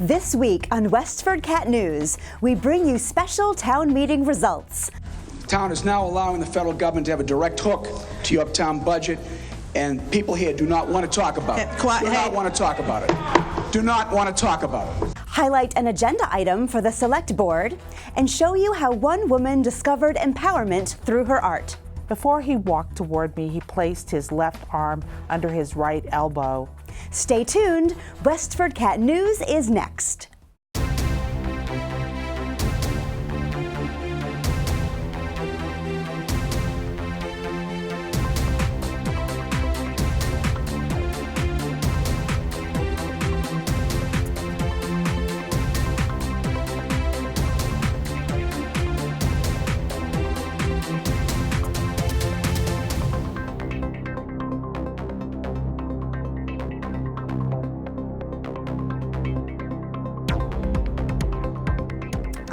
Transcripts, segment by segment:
This week on WestfordCAT News, we bring you special town meeting results. The town is now allowing the federal government to have a direct hook to your town budget, and people here do not want to talk about it. Do not want to talk about it. Do not want to talk about it. Highlight an agenda item for the Select Board and show you how one woman discovered empowerment through her art. Before he walked toward me, he placed his left arm under his right elbow. Stay tuned. WestfordCAT News is next.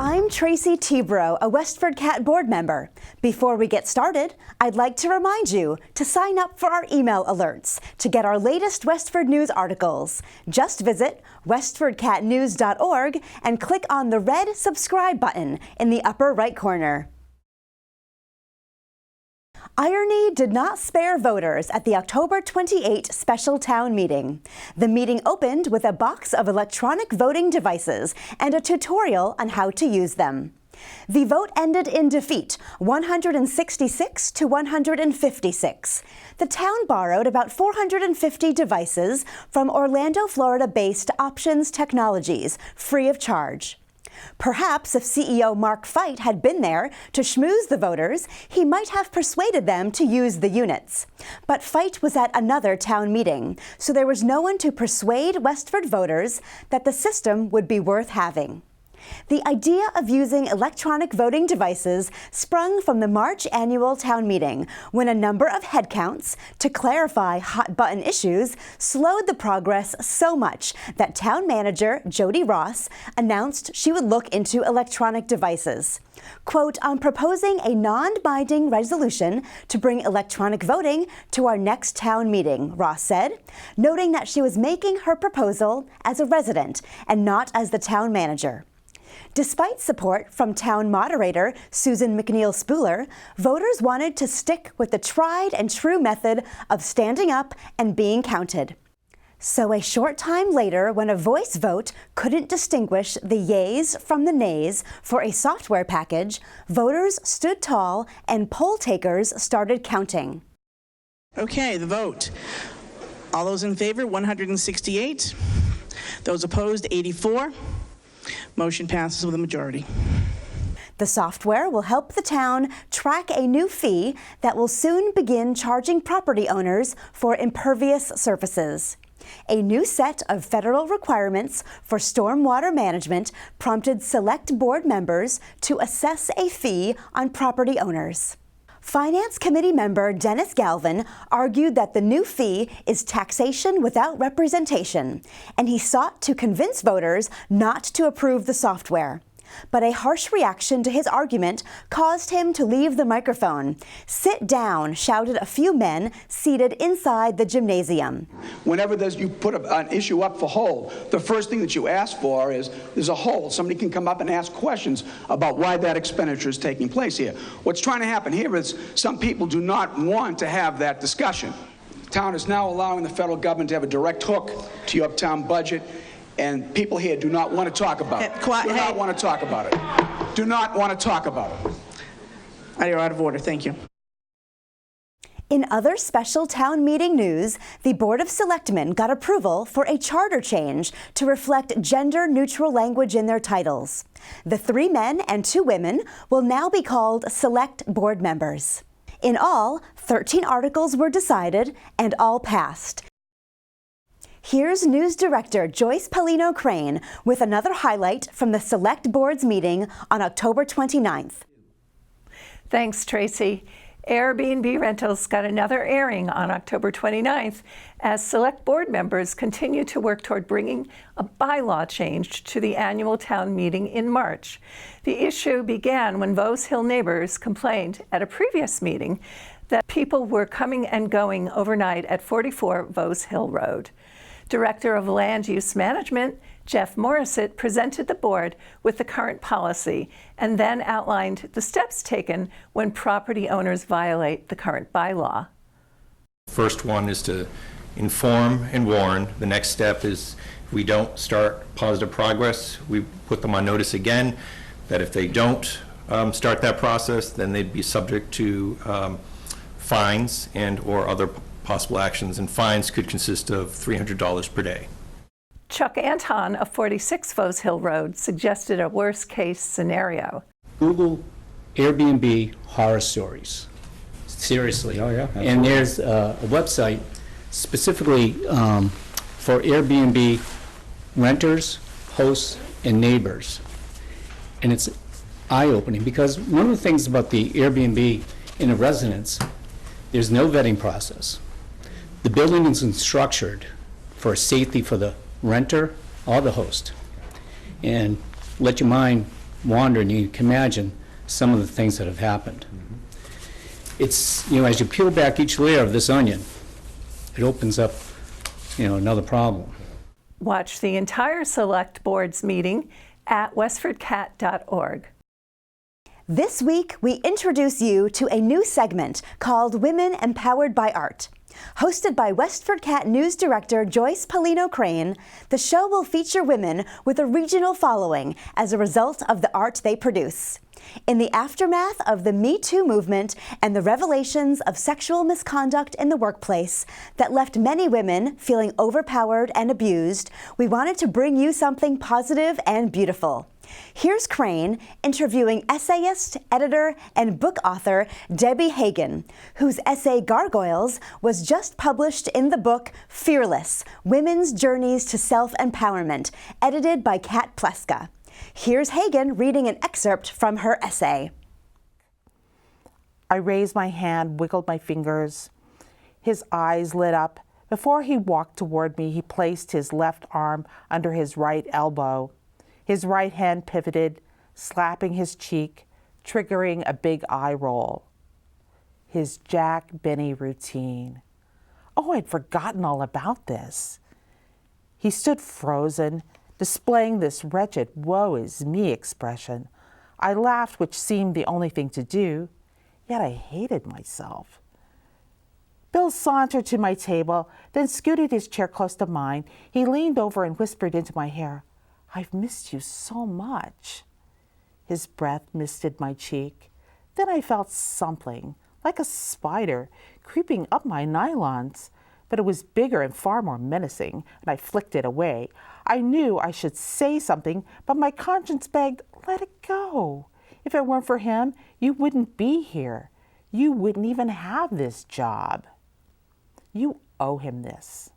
I'm Tracy Tebro, a WestfordCAT board member. Before we get started, I'd like to remind you to sign up for our email alerts to get our latest Westford News articles. Just visit westfordcatnews.org and click on the red subscribe button in the upper right corner. Irony did not spare voters at the October 28 special town meeting. The meeting opened with a box of electronic voting devices and a tutorial on how to use them. The vote ended in defeat, 166 to 156. The town borrowed about 450 devices from Orlando, Florida-based Options Technologies, free of charge. Perhaps if CEO Mark Fite had been there to schmooze the voters, he might have persuaded them to use the units. But Fite was at another town meeting, so there was no one to persuade Westford voters that the system would be worth having. The idea of using electronic voting devices sprung from the March annual town meeting, when a number of headcounts to clarify hot-button issues slowed the progress so much that town manager Jody Ross announced she would look into electronic devices. Quote, "I'm proposing a non-binding resolution to bring electronic voting to our next town meeting," Ross said, noting that she was making her proposal as a resident and not as the town manager. Despite support from town moderator Susan McNeil-Spooler, voters wanted to stick with the tried and true method of standing up and being counted. So a short time later, when a voice vote couldn't distinguish the yeas from the nays for a software package, voters stood tall and poll takers started counting. Okay, the vote. All those in favor, 168. Those opposed, 84. Motion passes with a majority. The software will help the town track a new fee that will soon begin charging property owners for impervious surfaces. A new set of federal requirements for stormwater management prompted Select Board members to assess a fee on property owners. Finance Committee member Dennis Galvin argued that the new fee is taxation without representation, and he sought to convince voters not to approve the software. But a harsh reaction to his argument caused him to leave the microphone. "Sit down," shouted a few men seated inside the gymnasium. Whenever you put an issue up for hold, the first thing that you ask for is there's a hold. Somebody can come up and ask questions about why that expenditure is taking place here. What's trying to happen here is some people do not want to have that discussion. The town is now allowing the federal government to have a direct hook to your town budget, and people here do not want to talk about it. Do not want to talk about it. Do not want to talk about it. You're out of order. Thank you. In other special town meeting news, the Board of Selectmen got approval for a charter change to reflect gender-neutral language in their titles. The 3 men and 2 women will now be called Select Board members. In all, 13 articles were decided and all passed. Here's News Director Joyce Paulino Crane with another highlight from the Select Board's meeting on October 29th. Thanks, Tracy. AirBnB rentals got another airing on October 29th as Select Board members continue to work toward bringing a bylaw change to the annual town meeting in March. The issue began when Vose Hill neighbors complained at a previous meeting that people were coming and going overnight at 44 Vose Hill Road. Director of Land Use Management, Jeff Morissette, presented the board with the current policy and then outlined the steps taken when property owners violate the current bylaw. First one is to inform and warn. The next step is if we don't start positive progress, we put them on notice again that if they don't start that process, then they'd be subject to fines and or other possible actions, and fines could consist of $300 per day. Chuck Anton of 46 Foes Hill Road suggested a worst-case scenario. Google Airbnb horror stories. Seriously. Oh, yeah. Absolutely. And there's a website specifically for Airbnb renters, hosts, and neighbors. And it's eye-opening because one of the things about the Airbnb in a residence, there's no vetting process. The building isn't structured for safety for the renter or the host. And let your mind wander and you can imagine some of the things that have happened. It's, as you peel back each layer of this onion, it opens up, another problem. Watch the entire Select Board's meeting at WestfordCAT.org. This week, we introduce you to a new segment called Women Empowered by Art. Hosted by WestfordCAT News Director Joyce Polino Crane, the show will feature women with a regional following as a result of the art they produce. In the aftermath of the Me Too movement and the revelations of sexual misconduct in the workplace that left many women feeling overpowered and abused, we wanted to bring you something positive and beautiful. Here's Crane interviewing essayist, editor, and book author Debbie Hagan, whose essay Gargoyles was just published in the book Fearless: Women's Journeys to Self-Empowerment, edited by Kat Pleska. Here's Hagan reading an excerpt from her essay. I raised my hand, wiggled my fingers. His eyes lit up. Before he walked toward me, he placed his left arm under his right elbow. His right hand pivoted, slapping his cheek, triggering a big eye roll. His Jack Benny routine. Oh, I'd forgotten all about this. He stood frozen, displaying this wretched woe is me expression. I laughed, which seemed the only thing to do, yet I hated myself. Bill sauntered to my table, then scooted his chair close to mine. He leaned over and whispered into my hair, "I've missed you so much." His breath misted my cheek. Then I felt something, like a spider, creeping up my nylons. But it was bigger and far more menacing, and I flicked it away. I knew I should say something, but my conscience begged, let it go. If it weren't for him, you wouldn't be here. You wouldn't even have this job. You owe him this.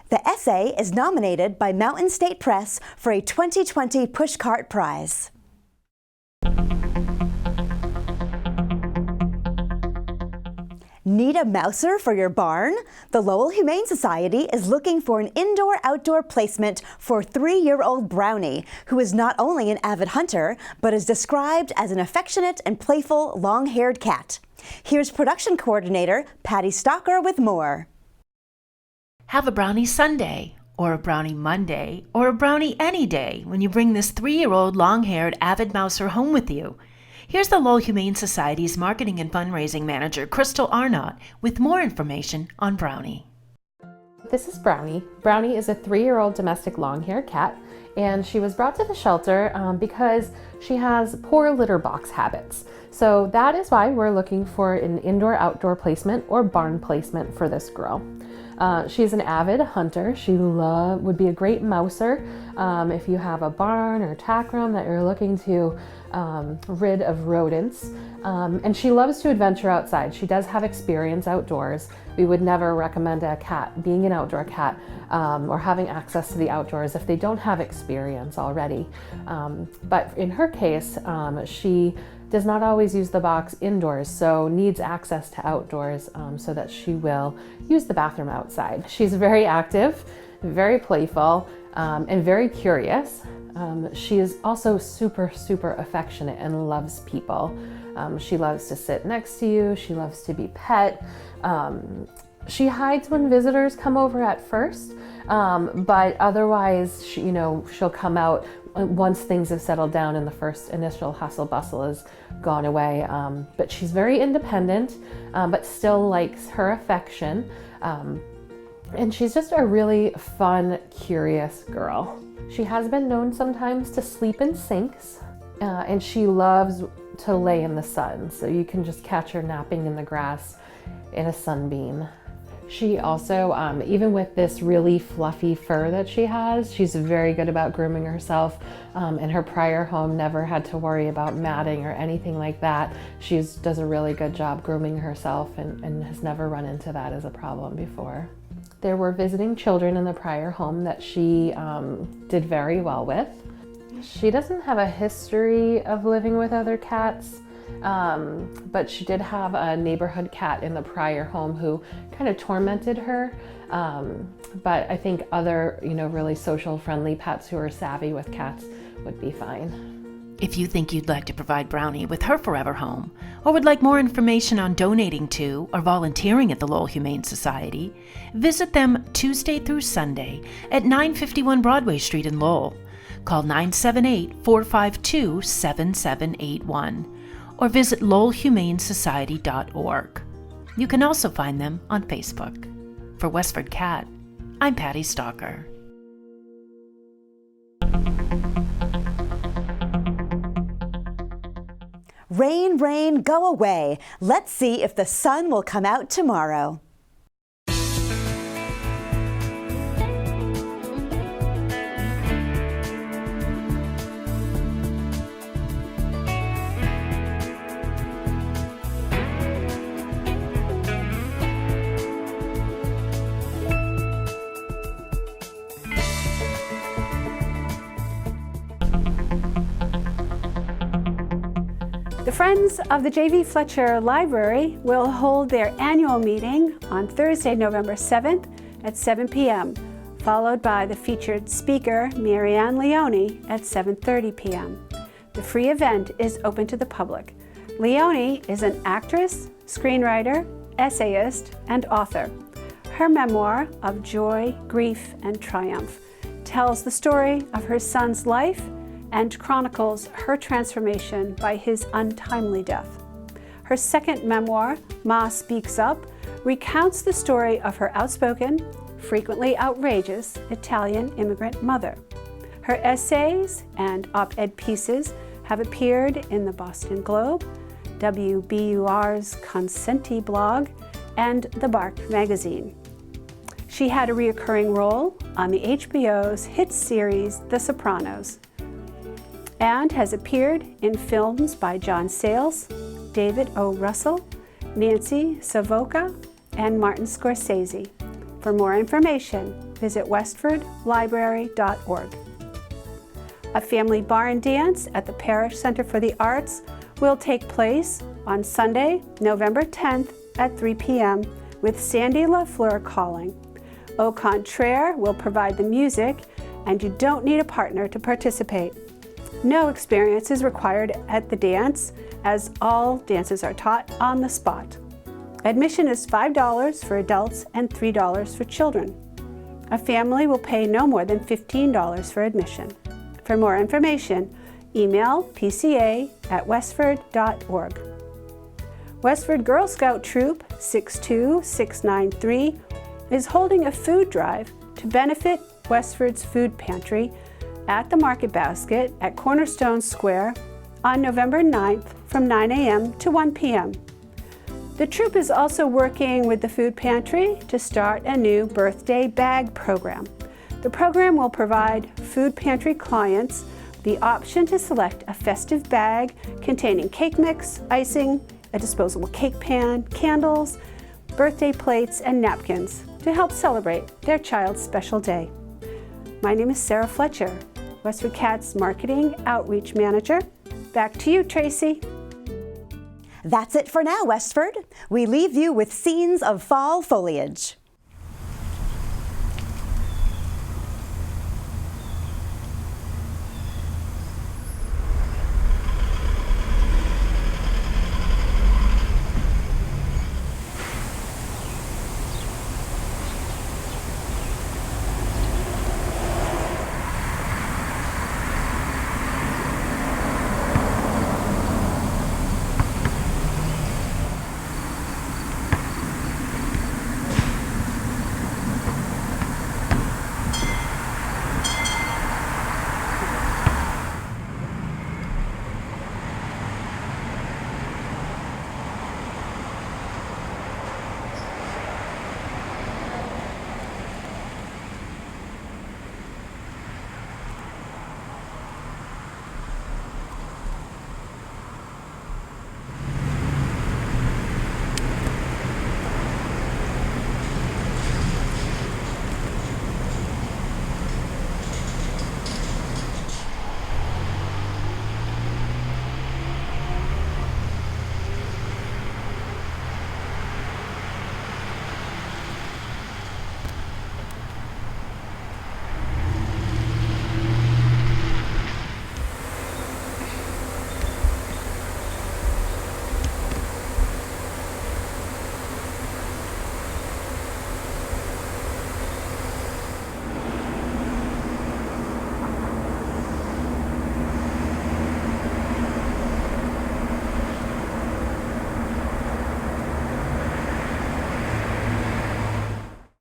The essay is nominated by Mountain State Press for a 2020 Pushcart Prize. Need a mouser for your barn? The Lowell Humane Society is looking for an indoor-outdoor placement for 3-year-old Brownie, who is not only an avid hunter, but is described as an affectionate and playful long-haired cat. Here's production coordinator Patty Stalker with more. Have a Brownie Sunday, or a Brownie Monday, or a Brownie any day when you bring this 3-year-old long-haired avid mouser home with you. Here's the Lowell Humane Society's Marketing and Fundraising Manager, Crystal Arnott, with more information on Brownie. This is Brownie. Brownie is a 3-year-old domestic long-haired cat, and she was brought to the shelter because she has poor litter box habits. So that is why we're looking for an indoor-outdoor placement or barn placement for this girl. She's an avid hunter. She would be a great mouser if you have a barn or tack room that you're looking to rid of rodents. And she loves to adventure outside. She does have experience outdoors. We would never recommend a cat being an outdoor cat or having access to the outdoors if they don't have experience already. But in her case, she does not always use the box indoors, so needs access to outdoors so that she will use the bathroom outside. She's very active, very playful, and very curious. She is also super, super affectionate and loves people. She loves to sit next to you. She loves to be pet. She hides when visitors come over at first, but otherwise, she'll come out once things have settled down and the first initial hustle bustle has gone away. But she's very independent, but still likes her affection. And she's just a really fun, curious girl. She has been known sometimes to sleep in sinks, and she loves to lay in the sun. So you can just catch her napping in the grass in a sunbeam. She also, even with this really fluffy fur that she has, she's very good about grooming herself. In her prior home, never had to worry about matting or anything like that. She does a really good job grooming herself and has never run into that as a problem before. There were visiting children in the prior home that she did very well with. She doesn't have a history of living with other cats, but she did have a neighborhood cat in the prior home who kind of tormented her. But I think other, really social friendly pets who are savvy with cats would be fine. If you think you'd like to provide Brownie with her forever home, or would like more information on donating to or volunteering at the Lowell Humane Society, visit them Tuesday through Sunday at 951 Broadway Street in Lowell. Call 978-452-7781 or visit lowellhumanesociety.org. You can also find them on Facebook. For Westford Cat, I'm Patty Stalker. Rain, rain, go away. Let's see if the sun will come out tomorrow. The Friends of the J.V. Fletcher Library will hold their annual meeting on Thursday, November 7th at 7 p.m., followed by the featured speaker, Marianne Leone, at 7:30 p.m. The free event is open to the public. Leone is an actress, screenwriter, essayist, and author. Her memoir of joy, grief, and triumph tells the story of her son's life and chronicles her transformation by his untimely death. Her second memoir, Ma Speaks Up, recounts the story of her outspoken, frequently outrageous Italian immigrant mother. Her essays and op-ed pieces have appeared in the Boston Globe, WBUR's Consenti blog, and The Bark magazine. She had a recurring role on the HBO's hit series The Sopranos, and has appeared in films by John Sayles, David O. Russell, Nancy Savoca, and Martin Scorsese. For more information, visit westfordlibrary.org. A family barn dance at the Parish Center for the Arts will take place on Sunday, November 10th at 3 p.m. with Sandy LaFleur calling. Au Contraire will provide the music, and you don't need a partner to participate. No experience is required at the dance, as all dances are taught on the spot. Admission is $5 for adults and $3 for children. A family will pay no more than $15 for admission. For more information, email pca@westford.org. Westford Girl Scout Troop 62693 is holding a food drive to benefit Westford's food pantry at the Market Basket at Cornerstone Square on November 9th from 9 a.m. to 1 p.m. The troop is also working with the food pantry to start a new birthday bag program. The program will provide food pantry clients the option to select a festive bag containing cake mix, icing, a disposable cake pan, candles, birthday plates, and napkins to help celebrate their child's special day. My name is Sarah Fletcher, WestfordCAT's Marketing Outreach Manager. Back to you, Tracy. That's it for now, Westford. We leave you with scenes of fall foliage.